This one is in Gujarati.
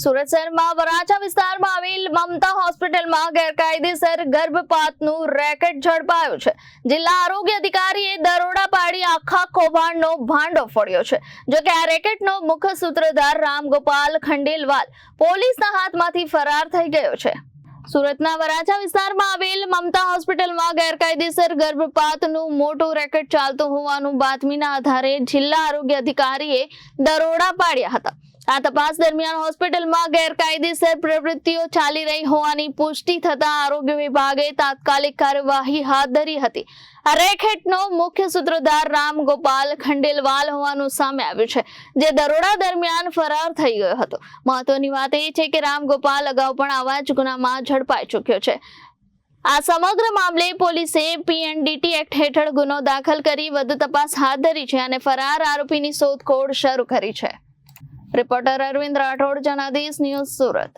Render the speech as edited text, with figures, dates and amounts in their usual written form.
સુરત શહેરમાં વરાછા વિસ્તારમાં આવેલ મમતા હોસ્પિટલમાં ગેરકાયદેસર ગર્ભપાતનું રેકેટ ઝડપાયું છે। જિલ્લા આરોગ્ય અધિકારીએ દરોડા પાડી આખા કૌભાંડનો ભાંડો ફોડ્યો છે। જો કે આ રેકેટનો મુખ્ય સૂત્રધાર રામગોપાલ ખંડેલવાલ પોલીસના હાથમાંથી ફરાર થઈ ગયો છે। સુરતના વરાછા વિસ્તારમાં આવેલ મમતા હોસ્પિટલમાં ગેરકાયદેસર ગર્ભપાતનું મોટું રેકેટ ચાલતું હોવાનું બાતમીના આધારે જિલ્લા આરોગ્ય અધિકારીએ દરોડા પાડ્યા હતા। આ તપાસ દરમિયાન હોસ્પિટલમાં ગેરકાયદેસર પ્રવૃત્તિઓ ચાલી રહી હોવાની પુષ્ટિ થતા આરોગ્ય વિભાગે તાત્કાલિક કાર્યવાહી હાથ ધરી હતી। આ રેકેટનો મુખ્ય સૂત્રધાર રામગોપાલ ખંડેલવાલ હોવાનું સામે આવ્યું છે, જે દરોડા દરમિયાન ફરાર થઈ ગયો હતો। મહત્વની વાત એ છે કે રામગોપાલ અગાઉ પણ આવા જ ગુનામાં ઝડપાઈ ચૂક્યો છે। આ સમગ્ર મામલે પોલીસે PNDT એક્ટ હેઠળ ગુનો દાખલ કરી વધુ તપાસ હાથ ધરી છે અને ફરાર આરોપીની શોધખોળ શરૂ કરી છે। Reporter Arvind Rathod, Janadesh news, Surat.